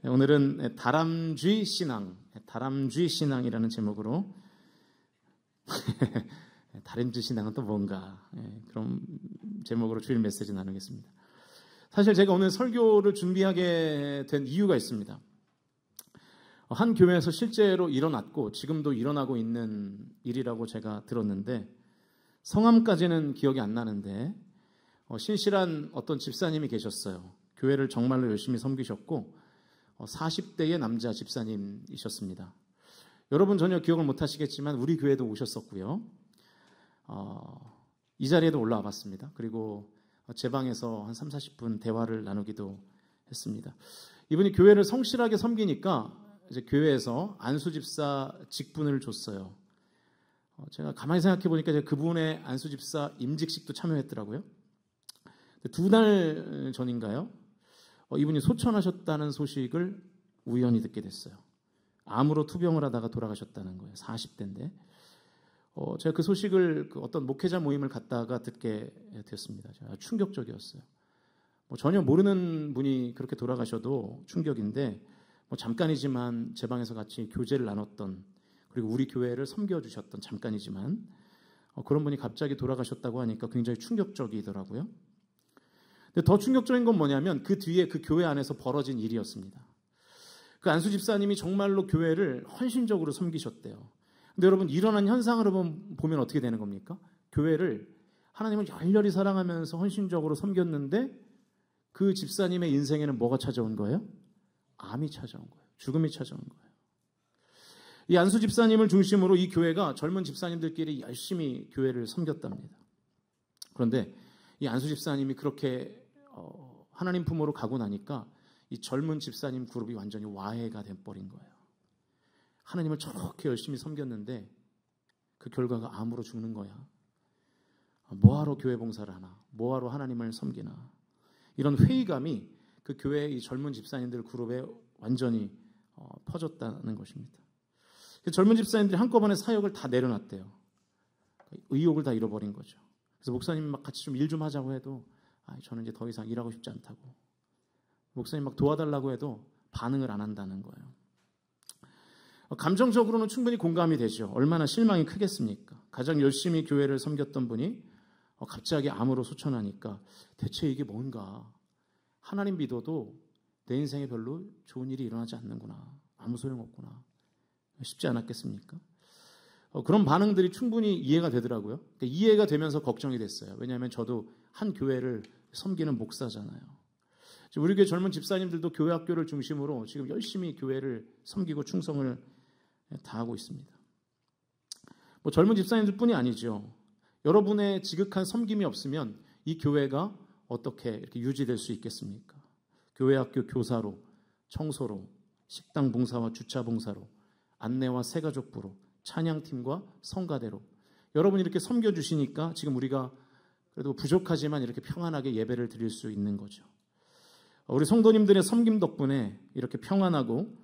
오늘은 다람쥐 신앙이라는 제목으로 다람쥐 신앙은 또 뭔가 그런 제목으로 주일 메시지 나누겠습니다. 사실 제가 오늘 설교를 준비하게 된 이유가 있습니다. 한 교회에서 실제로 일어났고 지금도 일어나고 있는 일이라고 제가 들었는데 성함까지는 기억이 안 나는데 신실한 어떤 집사님이 계셨어요. 교회를 정말로 열심히 섬기셨고 40대의 남자 집사님이셨습니다. 여러분 전혀 기억을 못 하시겠지만 우리 교회도 오셨었고요. 이 자리에도 올라와 봤습니다. 그리고 제 방에서 한 30-40분 대화를 나누기도 했습니다. 이분이 교회를 성실하게 섬기니까 이제 교회에서 안수집사 직분을 줬어요. 제가 가만히 생각해 보니까 그분의 안수집사 임직식도 참여했더라고요. 2달 전인가요? 이분이 소천하셨다는 소식을 우연히 듣게 됐어요. 암으로 투병을 하다가 돌아가셨다는 거예요. 40대인데. 제가 그 소식을 어떤 목회자 모임을 갔다가 듣게 됐습니다. 충격적이었어요. 전혀 모르는 분이 그렇게 돌아가셔도 충격인데 잠깐이지만 제 방에서 같이 교제를 나눴던 그리고 우리 교회를 섬겨주셨던 잠깐이지만 그런 분이 갑자기 돌아가셨다고 하니까 굉장히 충격적이더라고요. 근데 더 충격적인 건 뭐냐면 그 뒤에 그 교회 안에서 벌어진 일이었습니다. 그 안수 집사님이 정말로 교회를 헌신적으로 섬기셨대요. 근데 여러분 일어난 현상을 보면 어떻게 되는 겁니까? 교회를 하나님을 열렬히 사랑하면서 헌신적으로 섬겼는데 그 집사님의 인생에는 뭐가 찾아온 거예요? 암이 찾아온 거예요. 죽음이 찾아온 거예요. 이 안수 집사님을 중심으로 이 교회가 젊은 집사님들끼리 열심히 교회를 섬겼답니다. 그런데 이 안수 집사님이 그렇게 하나님 품으로 가고 나니까 이 젊은 집사님 그룹이 완전히 와해가 돼버린 거예요. 하나님을 저렇게 열심히 섬겼는데 그 결과가 암으로 죽는 거야. 뭐하러 교회 봉사를 하나? 뭐하러 하나님을 섬기나? 이런 회의감이 그 교회의 이 젊은 집사님들 그룹에 완전히 퍼졌다는 것입니다. 젊은 집사님들이 한꺼번에 사역을 다 내려놨대요. 의욕을 다 잃어버린 거죠. 그래서 목사님 막 같이 좀 일 좀 하자고 해도 저는 이제 더 이상 일하고 싶지 않다고. 목사님 막 도와달라고 해도 반응을 안 한다는 거예요. 감정적으로는 충분히 공감이 되죠. 얼마나 실망이 크겠습니까? 가장 열심히 교회를 섬겼던 분이 갑자기 암으로 소천하니까 대체 이게 뭔가 하나님 믿어도 내 인생에 별로 좋은 일이 일어나지 않는구나. 아무 소용없구나. 쉽지 않았겠습니까? 그런 반응들이 충분히 이해가 되더라고요. 그러니까 이해가 되면서 걱정이 됐어요. 왜냐하면 저도 한 교회를 섬기는 목사잖아요. 우리 교회 젊은 집사님들도 교회 학교를 중심으로 지금 열심히 교회를 섬기고 충성을 다하고 있습니다. 젊은 집사님들 뿐이 아니죠. 여러분의 지극한 섬김이 없으면 이 교회가 어떻게 이렇게 유지될 수 있겠습니까? 교회 학교 교사로, 청소로, 식당 봉사와 주차 봉사로, 안내와 새가족부로, 찬양팀과 성가대로 여러분이 이렇게 섬겨주시니까 지금 우리가 그래도 부족하지만 이렇게 평안하게 예배를 드릴 수 있는 거죠. 우리 성도님들의 섬김 덕분에 이렇게 평안하고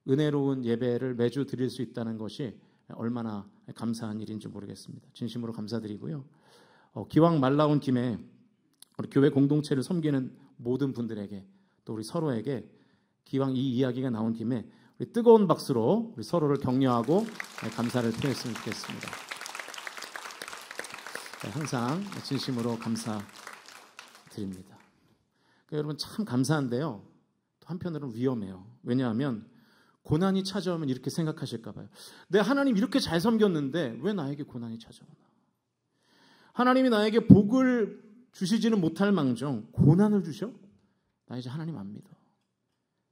은혜로운 예배를 매주 드릴 수 있다는 것이 얼마나 감사한 일인지 모르겠습니다. 진심으로 감사드리고요. 기왕 말 나온 김에 우리 교회 공동체를 섬기는 모든 분들에게 또 우리 서로에게 기왕 이 이야기가 나온 김에 우리 뜨거운 박수로 우리 서로를 격려하고 감사를 표했으면 좋겠습니다. 항상 진심으로 감사드립니다. 여러분 참 감사한데요. 또 한편으로는 위험해요. 왜냐하면 고난이 찾아오면 이렇게 생각하실까 봐요. 내 하나님 이렇게 잘 섬겼는데 왜 나에게 고난이 찾아오나? 하나님이 나에게 복을 주시지는 못할 망정 고난을 주셔? 나 이제 하나님 안 믿어.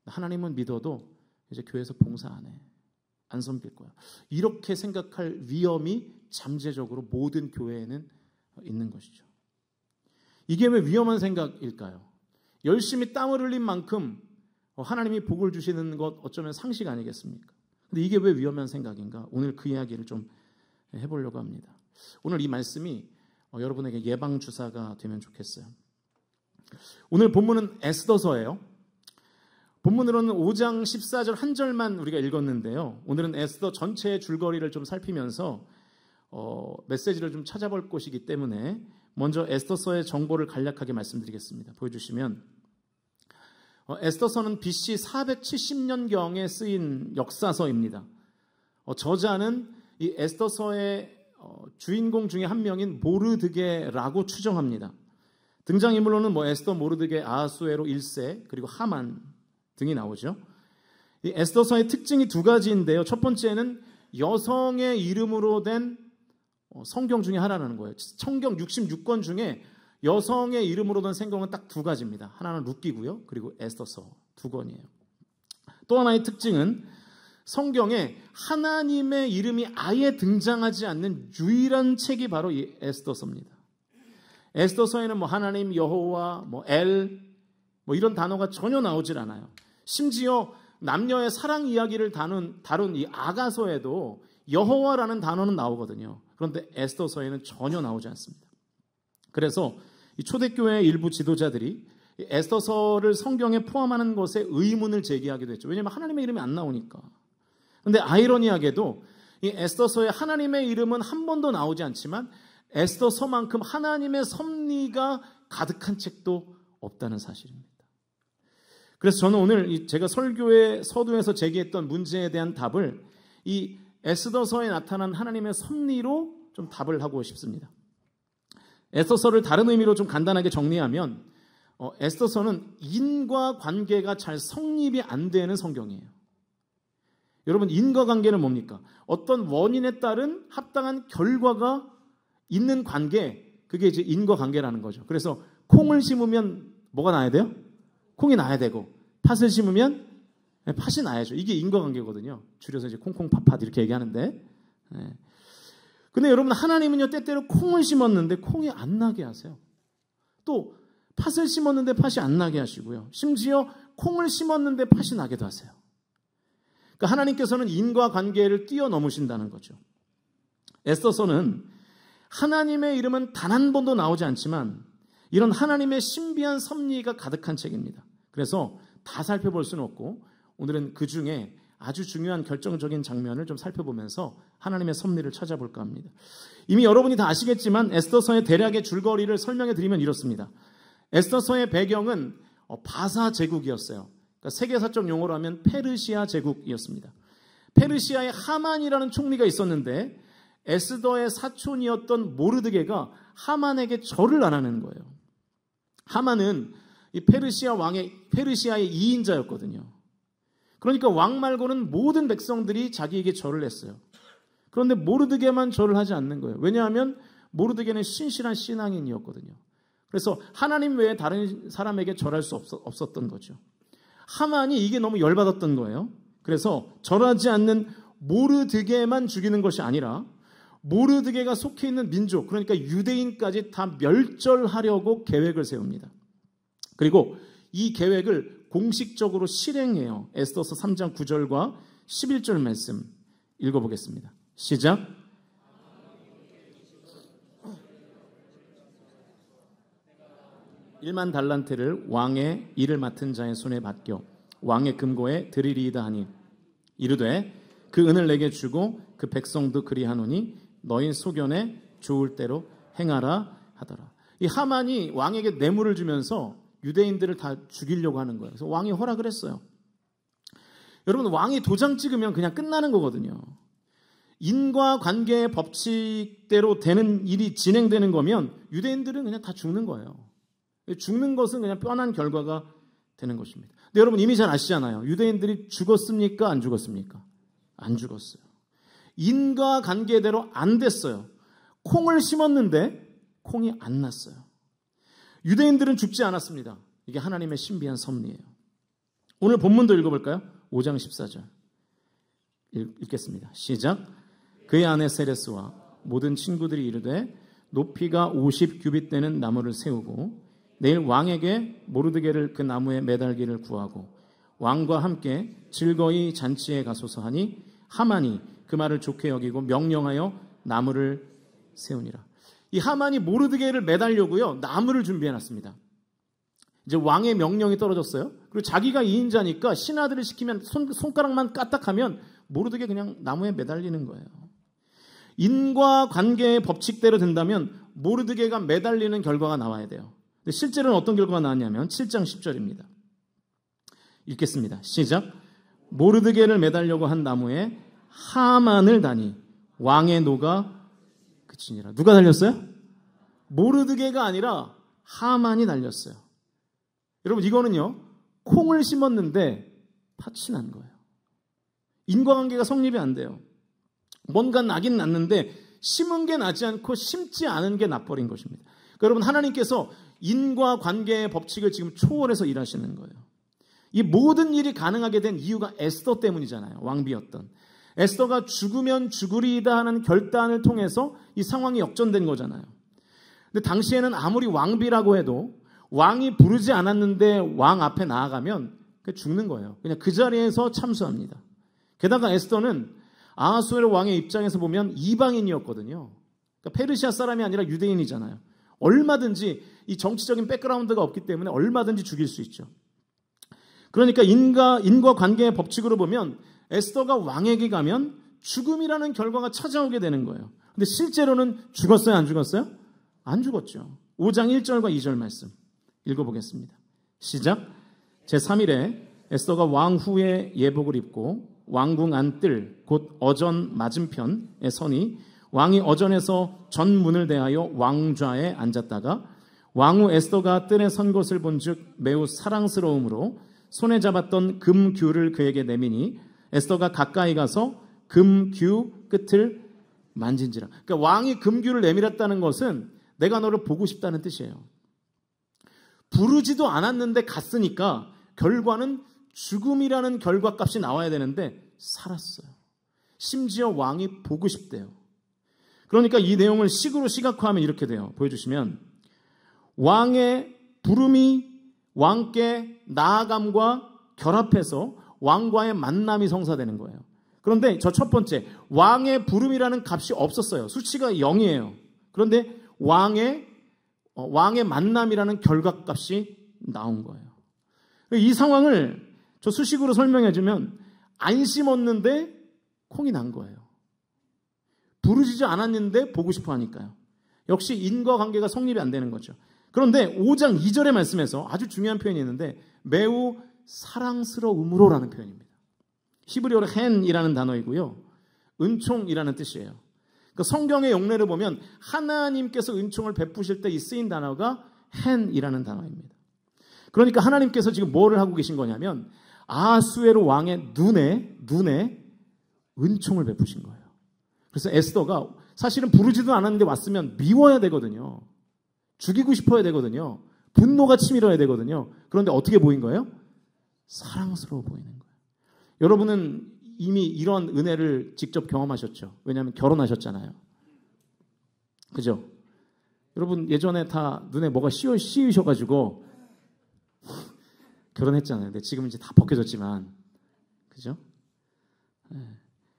하나님은 믿어도 이제 교회에서 봉사 안 해. 안 섬길 거야. 이렇게 생각할 위험이 잠재적으로 모든 교회에는 있는 것이죠. 이게 왜 위험한 생각일까요? 열심히 땀을 흘린 만큼 하나님이 복을 주시는 것 어쩌면 상식 아니겠습니까? 근데 이게 왜 위험한 생각인가? 오늘 그 이야기를 좀 해보려고 합니다. 오늘 이 말씀이 여러분에게 예방주사가 되면 좋겠어요. 오늘 본문은 에스더서예요. 본문으로는 5장 14절 한 절만 우리가 읽었는데요. 오늘은 에스더 전체의 줄거리를 좀 살피면서 메시지를 좀 찾아볼 것이기 때문에 먼저 에스더서의 정보를 간략하게 말씀드리겠습니다. 보여주시면 에스더서는 BC 470년경에 쓰인 역사서입니다. 저자는 이 에스더서의 주인공 중에 한 명인 모르드게라고 추정합니다. 등장인물로는 에스더, 모르드게, 아하수에로 1세 그리고 하만 등이 나오죠. 이 에스더서의 특징이 두 가지인데요. 첫 번째는 여성의 이름으로 된 성경 중에 하나라는 거예요. 성경 66권 중에 여성의 이름으로 된 성경은 딱 두 가지입니다. 하나는 룻기고요. 그리고 에스더서 두 권이에요. 또 하나의 특징은 성경에 하나님의 이름이 아예 등장하지 않는 유일한 책이 바로 이 에스더서입니다. 에스더서에는 하나님, 여호와, 엘 이런 단어가 전혀 나오질 않아요. 심지어 남녀의 사랑 이야기를 다룬 이 아가서에도 여호와라는 단어는 나오거든요. 그런데 에스더서에는 전혀 나오지 않습니다. 그래서 이 초대교회의 일부 지도자들이 에스더서를 성경에 포함하는 것에 의문을 제기하기도 했죠. 왜냐하면 하나님의 이름이 안 나오니까. 그런데 아이러니하게도 이 에스더서에 하나님의 이름은 한 번도 나오지 않지만 에스더서만큼 하나님의 섭리가 가득한 책도 없다는 사실입니다. 그래서 저는 오늘 제가 설교의 서두에서 제기했던 문제에 대한 답을 이 에스더서에 나타난 하나님의 섭리로 좀 답을 하고 싶습니다. 에스더서를 다른 의미로 좀 간단하게 정리하면 에스더서는 인과 관계가 잘 성립이 안 되는 성경이에요. 여러분, 인과관계는 뭡니까? 어떤 원인에 따른 합당한 결과가 있는 관계, 그게 이제 인과관계라는 거죠. 그래서 콩을 심으면 뭐가 나야 돼요? 콩이 나야 되고, 팥을 심으면 팥이 나야죠. 이게 인과관계거든요. 줄여서 이제 콩콩팥팥 이렇게 얘기하는데. 근데 여러분, 하나님은요, 때때로 콩을 심었는데 콩이 안 나게 하세요. 또 팥을 심었는데 팥이 안 나게 하시고요. 심지어 콩을 심었는데 팥이 나게도 하세요. 그러니까 하나님께서는 인과관계를 뛰어넘으신다는 거죠. 에스더서는 하나님의 이름은 단 한 번도 나오지 않지만 이런 하나님의 신비한 섭리가 가득한 책입니다. 그래서 다 살펴볼 수는 없고 오늘은 그 중에 아주 중요한 결정적인 장면을 좀 살펴보면서 하나님의 섭리를 찾아볼까 합니다. 이미 여러분이 다 아시겠지만 에스더서의 대략의 줄거리를 설명해 드리면 이렇습니다. 에스더서의 배경은 바사 제국이었어요. 그러니까 세계사적 용어로 하면 페르시아 제국이었습니다. 페르시아에 하만이라는 총리가 있었는데 에스더의 사촌이었던 모르드게가 하만에게 절을 안 하는 거예요. 하만은 이 페르시아의 2인자였거든요. 그러니까 왕 말고는 모든 백성들이 자기에게 절을 했어요. 그런데 모르드게만 절을 하지 않는 거예요. 왜냐하면 모르드게는 신실한 신앙인이었거든요. 그래서 하나님 외에 다른 사람에게 절할 수 없었던 거죠. 하만이 이게 너무 열받았던 거예요. 그래서 절하지 않는 모르드게만 죽이는 것이 아니라 모르드게가 속해 있는 민족, 그러니까 유대인까지 다 멸절하려고 계획을 세웁니다. 그리고 이 계획을 공식적으로 실행해요. 에스더서 3장 9절과 11절 말씀 읽어보겠습니다. 시작. 일만 달란트를 왕의 일을 맡은 자의 손에 맡겨 왕의 금고에 드리리이다 하니 이르되 그 은을 내게 주고 그 백성도 그리하노니 너희 소견에 좋을 대로 행하라 하더라. 이 하만이 왕에게 뇌물을 주면서 유대인들을 다 죽이려고 하는 거예요. 그래서 왕이 허락을 했어요. 여러분, 왕이 도장 찍으면 그냥 끝나는 거거든요. 인과관계의 법칙대로 되는 일이 진행되는 거면 유대인들은 그냥 다 죽는 거예요. 죽는 것은 그냥 뻔한 결과가 되는 것입니다. 근데 여러분 이미 잘 아시잖아요. 유대인들이 죽었습니까? 안 죽었습니까? 안 죽었어요. 인과관계대로 안 됐어요. 콩을 심었는데 콩이 안 났어요. 유대인들은 죽지 않았습니다. 이게 하나님의 신비한 섭리예요. 오늘 본문도 읽어볼까요? 5장 14절 읽겠습니다. 시작. 그의 아내 세레스와 모든 친구들이 이르되 높이가 50규빗 되는 나무를 세우고 내일 왕에게 모르드게를 그 나무에 매달기를 구하고 왕과 함께 즐거이 잔치에 가소서 하니 하만이 그 말을 좋게 여기고 명령하여 나무를 세우니라. 이 하만이 모르드게를 매달려고요 나무를 준비해놨습니다. 이제 왕의 명령이 떨어졌어요. 그리고 자기가 2인자니까 신하들을 시키면 손가락만 까딱하면 모르드게 그냥 나무에 매달리는 거예요. 인과관계의 법칙대로 된다면 모르드게가 매달리는 결과가 나와야 돼요. 실제로는 어떤 결과가 나왔냐면 7장 10절입니다. 읽겠습니다. 시작. 모르드게를 매달려고 한 나무에 하만을 다니 왕의 노가 그치니라. 누가 달렸어요? 모르드게가 아니라 하만이 달렸어요. 여러분 이거는요, 콩을 심었는데 팥이 난 거예요. 인과관계가 성립이 안 돼요. 뭔가 나긴 났는데 심은 게 나지 않고 심지 않은 게 나버린 것입니다. 그러니까 여러분 하나님께서 인과관계의 법칙을 지금 초월해서 일하시는 거예요. 이 모든 일이 가능하게 된 이유가 에스더 때문이잖아요. 왕비였던. 에스더가 죽으면 죽으리이다 하는 결단을 통해서 이 상황이 역전된 거잖아요. 근데 당시에는 아무리 왕비라고 해도 왕이 부르지 않았는데 왕 앞에 나아가면 죽는 거예요. 그냥 그 자리에서 참수합니다. 게다가 에스더는 아하수에로 왕의 입장에서 보면 이방인이었거든요. 그러니까 페르시아 사람이 아니라 유대인이잖아요. 얼마든지 이 정치적인 백그라운드가 없기 때문에 얼마든지 죽일 수 있죠. 그러니까 인과관계의 법칙으로 보면 에스더가 왕에게 가면 죽음이라는 결과가 찾아오게 되는 거예요. 근데 실제로는 죽었어요? 안 죽었어요? 안 죽었죠. 5장 1절과 2절 말씀 읽어보겠습니다. 시작. 제3일에 에스더가 왕 후의 예복을 입고 왕궁 안뜰 곧 어전 맞은편에 서니 왕이 어전에서 전문을 대하여 왕좌에 앉았다가 왕후 에스더가 뜰에 선 것을 본즉 매우 사랑스러움으로 손에 잡았던 금규를 그에게 내미니 에스더가 가까이 가서 금규 끝을 만진지라. 그러니까 왕이 금규를 내밀었다는 것은 내가 너를 보고 싶다는 뜻이에요. 부르지도 않았는데 갔으니까 결과는 죽음이라는 결과값이 나와야 되는데 살았어요. 심지어 왕이 보고 싶대요. 그러니까 이 내용을 식으로 시각화하면 이렇게 돼요. 보여주시면 왕의 부름이 왕께 나아감과 결합해서 왕과의 만남이 성사되는 거예요. 그런데 저 첫 번째 왕의 부름이라는 값이 없었어요. 수치가 0이에요. 그런데 왕의 만남이라는 결과값이 나온 거예요. 이 상황을 저 수식으로 설명해 주면 안 심었는데 콩이 난 거예요. 부르지도 않았는데 보고 싶어 하니까요. 역시 인과관계가 성립이 안 되는 거죠. 그런데 5장 2절의 말씀에서 아주 중요한 표현이 있는데 매우 사랑스러움으로라는 표현입니다. 히브리어로 헨이라는 단어이고요. 은총이라는 뜻이에요. 그러니까 성경의 용례를 보면 하나님께서 은총을 베푸실 때 이 쓰인 단어가 헨이라는 단어입니다. 그러니까 하나님께서 지금 뭐를 하고 계신 거냐면 아하수에로 왕의 눈에 은총을 베푸신 거예요. 그래서 에스더가 사실은 부르지도 않았는데 왔으면 미워야 되거든요. 죽이고 싶어야 되거든요. 분노가 치밀어야 되거든요. 그런데 어떻게 보인 거예요? 사랑스러워 보이는 거예요. 여러분은 이미 이런 은혜를 직접 경험하셨죠. 왜냐하면 결혼하셨잖아요. 그죠? 여러분 예전에 다 눈에 뭐가 씌우셔가지고 결혼했잖아요. 근데 지금 이제 다 벗겨졌지만, 그죠? 네.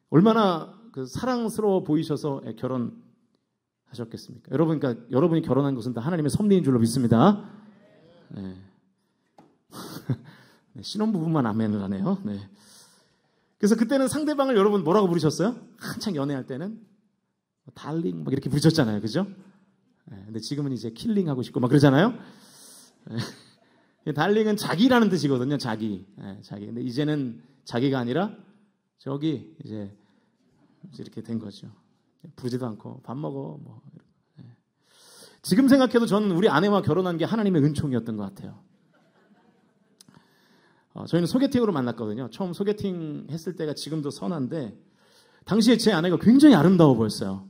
얼마나 그 사랑스러워 보이셔서 결혼하셨겠습니까? 그러니까 여러분이 결혼한 것은 다 하나님의 섭리인 줄로 믿습니다. 네. 네, 신혼부부만 아멘을 하네요. 네. 그래서 그때는 상대방을 여러분 뭐라고 부르셨어요? 한창 연애할 때는 달링 막 이렇게 부르셨잖아요. 그죠? 네, 근데 지금은 이제 킬링 하고 싶고 막 그러잖아요. 네. 달링은 자기라는 뜻이거든요. 자기. 네, 자기. 근데 이제는 자기가 아니라 저기 이제 이렇게 된 거죠. 부르지도 않고 밥 먹어 뭐. 네. 지금 생각해도 저는 우리 아내와 결혼한 게 하나님의 은총이었던 것 같아요. 저희는 소개팅으로 만났거든요. 처음 소개팅 했을 때가 지금도 선한데 당시에 제 아내가 굉장히 아름다워 보였어요.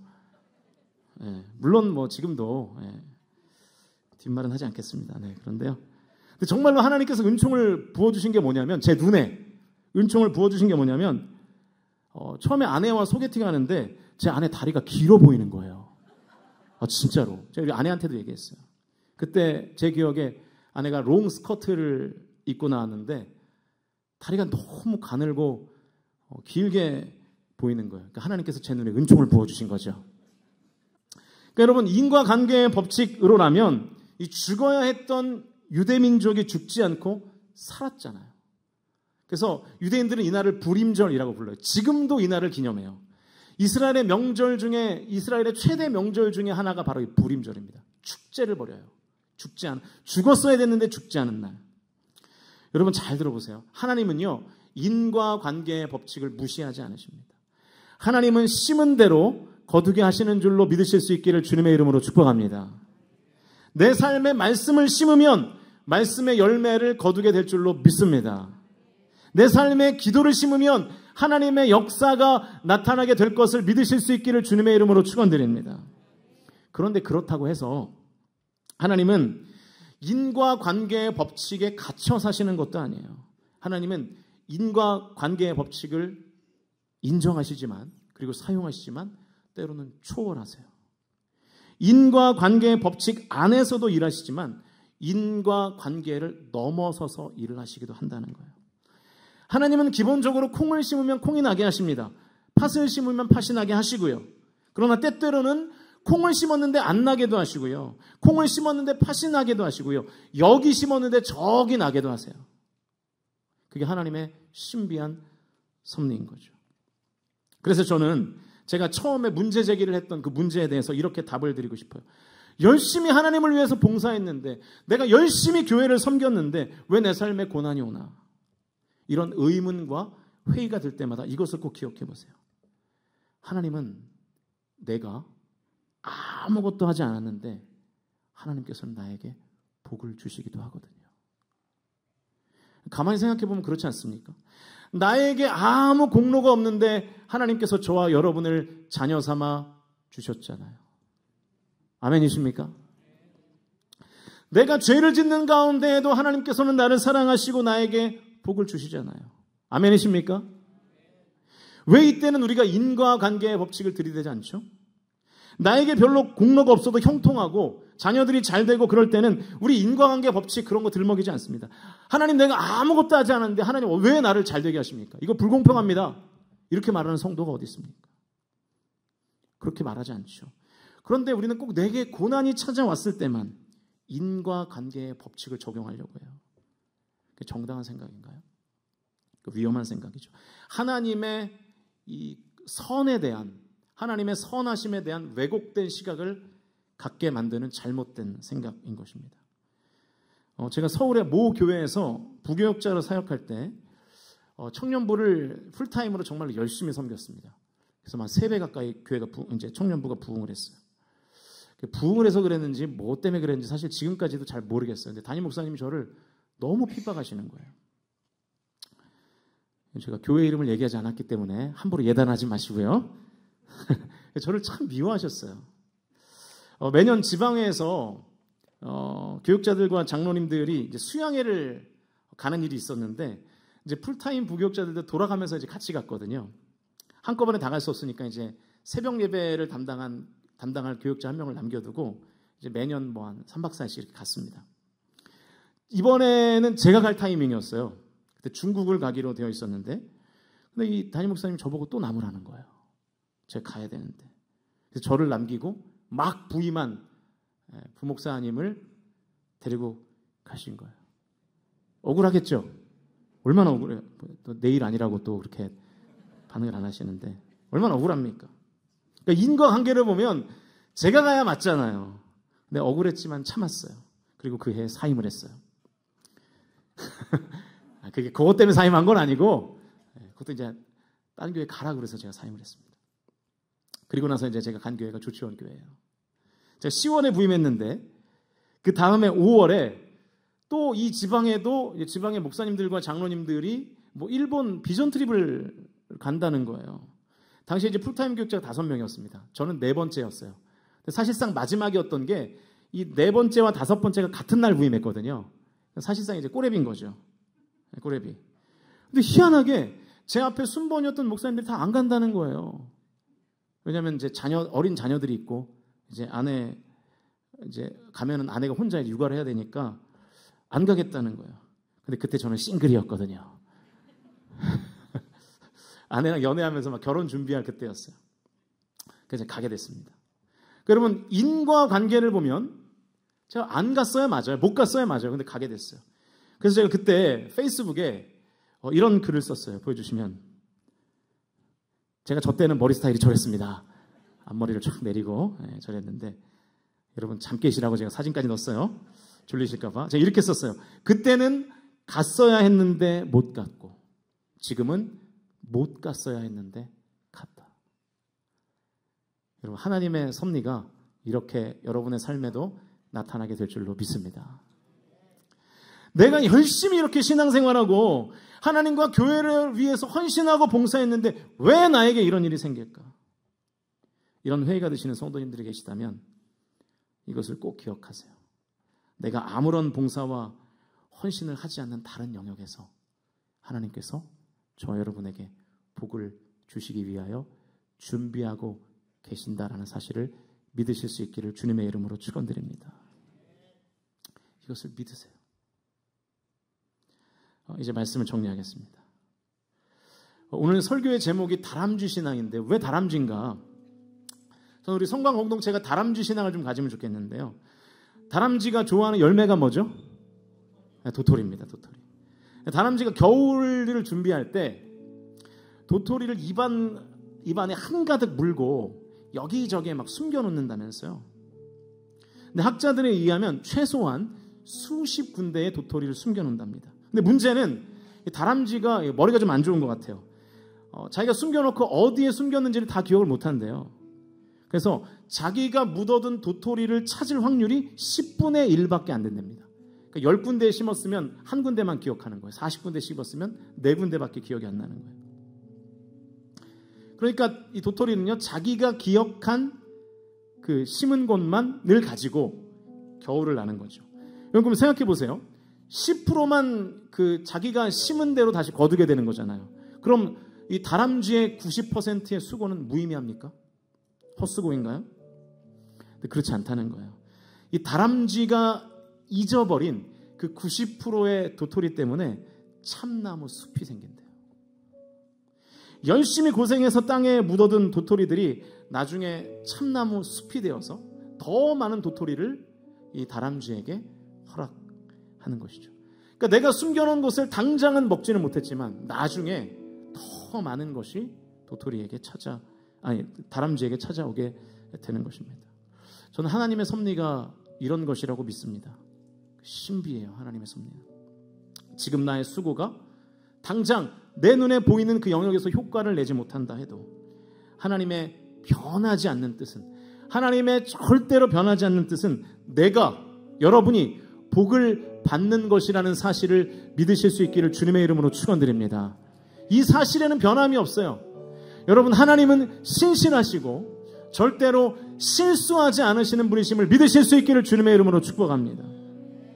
네, 물론 뭐 지금도 뒷말은 하지 않겠습니다. 네, 그런데요. 근데 정말로 하나님께서 은총을 부어주신 게 뭐냐면 제 눈에 은총을 부어주신 게 뭐냐면 처음에 아내와 소개팅하는데 제 아내 다리가 길어 보이는 거예요. 진짜로. 제가 우리 아내한테도 얘기했어요. 그때 제 기억에 아내가 롱 스커트를 입고 나왔는데 다리가 너무 가늘고 길게 보이는 거예요. 그러니까 하나님께서 제 눈에 은총을 부어주신 거죠. 그러니까 여러분 인과관계의 법칙으로라면 이 죽어야 했던 유대민족이 죽지 않고 살았잖아요. 그래서 유대인들은 이날을 불임절이라고 불러요. 지금도 이날을 기념해요. 이스라엘의 명절 중에 이스라엘의 최대 명절 중에 하나가 바로 이 불임절입니다. 축제를 벌여요. 죽었어야 됐는데 죽지 않은 날. 여러분 잘 들어보세요. 하나님은요, 인과관계의 법칙을 무시하지 않으십니다. 하나님은 심은 대로 거두게 하시는 줄로 믿으실 수 있기를 주님의 이름으로 축복합니다. 내 삶에 말씀을 심으면 말씀의 열매를 거두게 될 줄로 믿습니다. 내 삶에 기도를 심으면 하나님의 역사가 나타나게 될 것을 믿으실 수 있기를 주님의 이름으로 축원드립니다. 그런데 그렇다고 해서 하나님은 인과관계의 법칙에 갇혀 사시는 것도 아니에요. 하나님은 인과관계의 법칙을 인정하시지만, 그리고 사용하시지만 때로는 초월하세요. 인과관계의 법칙 안에서도 일하시지만 인과관계를 넘어서서 일을 하시기도 한다는 거예요. 하나님은 기본적으로 콩을 심으면 콩이 나게 하십니다. 팥을 심으면 팥이 나게 하시고요. 그러나 때때로는 콩을 심었는데 안 나게도 하시고요. 콩을 심었는데 팥이 나게도 하시고요. 여기 심었는데 저기 나게도 하세요. 그게 하나님의 신비한 섭리인 거죠. 그래서 저는 제가 처음에 문제 제기를 했던 그 문제에 대해서 이렇게 답을 드리고 싶어요. 열심히 하나님을 위해서 봉사했는데, 내가 열심히 교회를 섬겼는데 왜 내 삶에 고난이 오나? 이런 의문과 회의가 들 때마다 이것을 꼭 기억해 보세요. 하나님은 내가 아무것도 하지 않았는데 하나님께서는 나에게 복을 주시기도 하거든요. 가만히 생각해 보면 그렇지 않습니까? 나에게 아무 공로가 없는데 하나님께서 저와 여러분을 자녀 삼아 주셨잖아요. 아멘이십니까? 내가 죄를 짓는 가운데에도 하나님께서는 나를 사랑하시고 나에게 복을 주시잖아요. 아멘이십니까? 왜 이때는 우리가 인과관계의 법칙을 들이대지 않죠? 나에게 별로 공로가 없어도 형통하고 자녀들이 잘 되고 그럴 때는 우리 인과관계 법칙 그런 거 들먹이지 않습니다. 하나님, 내가 아무것도 하지 않았는데 하나님 왜 나를 잘 되게 하십니까? 이거 불공평합니다. 이렇게 말하는 성도가 어디 있습니까? 그렇게 말하지 않죠. 그런데 우리는 꼭 내게 고난이 찾아왔을 때만 인과관계의 법칙을 적용하려고 해요. 그게 정당한 생각인가요? 위험한 생각이죠. 하나님의 이 선에 대한, 하나님의 선하심에 대한 왜곡된 시각을 갖게 만드는 잘못된 생각인 것입니다. 제가 서울의 모 교회에서 부교역자로 사역할 때 청년부를 풀타임으로 정말 열심히 섬겼습니다. 그래서 한 3배 가까이 교회가 이제 청년부가 부흥을 했어요. 부흥을 해서 그랬는지 뭐 때문에 그랬는지 사실 지금까지도 잘 모르겠어요. 근데 담임 목사님이 저를 너무 핍박하시는 거예요. 제가 교회 이름을 얘기하지 않았기 때문에 함부로 예단하지 마시고요. 저를 참 미워하셨어요. 매년 지방회에서 교육자들과 장로님들이 이제 수양회를 가는 일이 있었는데, 이제 풀타임 부교육자들도 돌아가면서 이제 같이 갔거든요. 한꺼번에 다 갈 수 없으니까 이제 새벽 예배를 담당할 교육자 한 명을 남겨두고 이제 매년 뭐 한 3박 4일씩 이렇게 갔습니다. 이번에는 제가 갈 타이밍이었어요. 그때 중국을 가기로 되어 있었는데, 근데 이 담임 목사님이 저보고 또 남으라는 거예요. 제가 가야 되는데. 그래서 저를 남기고 막 부임한 부목사님을 데리고 가신 거예요. 억울하겠죠? 얼마나 억울해요. 또 내일 아니라고 또 그렇게 반응을 안 하시는데 얼마나 억울합니까? 그러니까 인과관계를 보면 제가 가야 맞잖아요. 근데 억울했지만 참았어요. 그리고 그 해에 사임을 했어요. 그게 그것 때문에 사임한 건 아니고, 그것도 이제 다른 교회 가라 그래서 제가 사임을 했습니다. 그리고 나서 이제 제가 간 교회가 조치원 교회예요. 제가 10월에 부임했는데 그 다음에 5월에 또 이 지방에도 지방의 목사님들과 장로님들이 뭐 일본 비전 트립을 간다는 거예요. 당시에 이제 풀타임 교육자가 5명이었습니다. 저는 4번째였어요. 사실상 마지막이었던 게 이 4번째와 5번째가 같은 날 부임했거든요. 사실상 이제 꼬레비인 거죠. 꼬레비. 근데 희한하게 제 앞에 순번이었던 목사님들이 다 안 간다는 거예요. 왜냐하면 이제 어린 자녀들이 있고 이제 이제 가면은 아내가 혼자 육아를 해야 되니까 안 가겠다는 거예요. 근데 그때 저는 싱글이었거든요. 아내랑 연애하면서 막 결혼 준비할 그때였어요. 그래서 가게 됐습니다. 여러분, 인과관계를 보면 제가 안 갔어야 맞아요. 못 갔어야 맞아요. 근데 가게 됐어요. 그래서 제가 그때 페이스북에 이런 글을 썼어요. 보여주시면. 제가 저 때는 머리 스타일이 저랬습니다. 앞머리를 쫙 내리고 저랬는데, 여러분 잠 깨시라고 제가 사진까지 넣었어요. 졸리실까 봐. 제가 이렇게 썼어요. 그때는 갔어야 했는데 못 갔고 지금은 못 갔어야 했는데 갔다. 여러분, 하나님의 섭리가 이렇게 여러분의 삶에도 나타나게 될 줄로 믿습니다. 내가 열심히 이렇게 신앙생활하고 하나님과 교회를 위해서 헌신하고 봉사했는데 왜 나에게 이런 일이 생길까? 이런 회의가 드시는 성도님들이 계시다면 이것을 꼭 기억하세요. 내가 아무런 봉사와 헌신을 하지 않는 다른 영역에서 하나님께서 저와 여러분에게 복을 주시기 위하여 준비하고 계신다라는 사실을 믿으실 수 있기를 주님의 이름으로 축원드립니다. 이것을 믿으세요. 이제 말씀을 정리하겠습니다. 오늘 설교의 제목이 다람쥐 신앙인데 왜 다람쥐인가? 저는 우리 성광 공동체가 다람쥐 신앙을 좀 가지면 좋겠는데요. 다람쥐가 좋아하는 열매가 뭐죠? 도토리입니다. 도토리. 다람쥐가 겨울을 준비할 때 도토리를 입안에 한가득 물고 여기저기에 막 숨겨놓는다면서요. 근데 학자들에 의하면 최소한 수십 군데의 도토리를 숨겨놓는답니다. 근데 문제는 다람쥐가 머리가 좀 안 좋은 것 같아요. 자기가 숨겨놓고 어디에 숨겼는지를 다 기억을 못한대요. 그래서 자기가 묻어둔 도토리를 찾을 확률이 10분의 1밖에 안 된답니다. 그러니까 10군데에 심었으면 한 군데만 기억하는 거예요. 40군데 심었으면 4군데밖에 기억이 안 나는 거예요. 그러니까 이 도토리는요, 자기가 기억한 그 심은 곳만 늘 가지고 겨울을 나는 거죠. 여러분 생각해 보세요. 10%만 그 자기가 심은 대로 다시 거두게 되는 거잖아요. 그럼 이 다람쥐의 90%의 수고는 무의미합니까? 헛수고인가요? 근데 그렇지 않다는 거예요. 이 다람쥐가 잊어버린 그 90%의 도토리 때문에 참나무 숲이 생긴대요. 열심히 고생해서 땅에 묻어둔 도토리들이 나중에 참나무 숲이 되어서 더 많은 도토리를 이 다람쥐에게 허락하는 것이죠. 그러니까 내가 숨겨놓은 것을 당장은 먹지는 못했지만 나중에 더 많은 것이 다람쥐에게 찾아오게 되는 것입니다. 저는 하나님의 섭리가 이런 것이라고 믿습니다. 신비해요. 하나님의 섭리는. 지금 나의 수고가 당장 내 눈에 보이는 그 영역에서 효과를 내지 못한다 해도 하나님의 변하지 않는 뜻은, 하나님의 절대로 변하지 않는 뜻은 여러분이 복을 받는 것이라는 사실을 믿으실 수 있기를 주님의 이름으로 축원드립니다. 이 사실에는 변함이 없어요. 여러분, 하나님은 신실하시고 절대로 실수하지 않으시는 분이심을 믿으실 수 있기를 주님의 이름으로 축복합니다.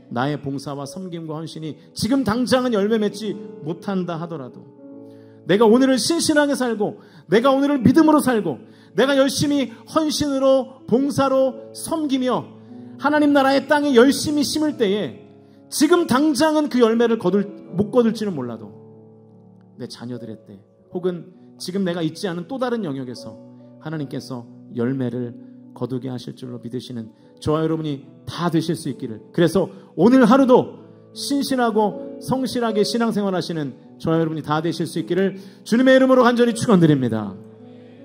나의 봉사와 섬김과 헌신이 지금 당장은 열매 맺지 못한다 하더라도 내가 오늘을 신실하게 살고 내가 오늘을 믿음으로 살고 내가 열심히 헌신으로 봉사로 섬기며 하나님 나라의 땅에 열심히 심을 때에 지금 당장은 그 열매를 못 거둘지는 몰라도 내 자녀들의 때 혹은 지금 내가 있지 않은 또 다른 영역에서 하나님께서 열매를 거두게 하실 줄로 믿으시는 저와 여러분이 다 되실 수 있기를, 그래서 오늘 하루도 신실하고 성실하게 신앙생활 하시는 저와 여러분이 다 되실 수 있기를 주님의 이름으로 간절히 축원드립니다.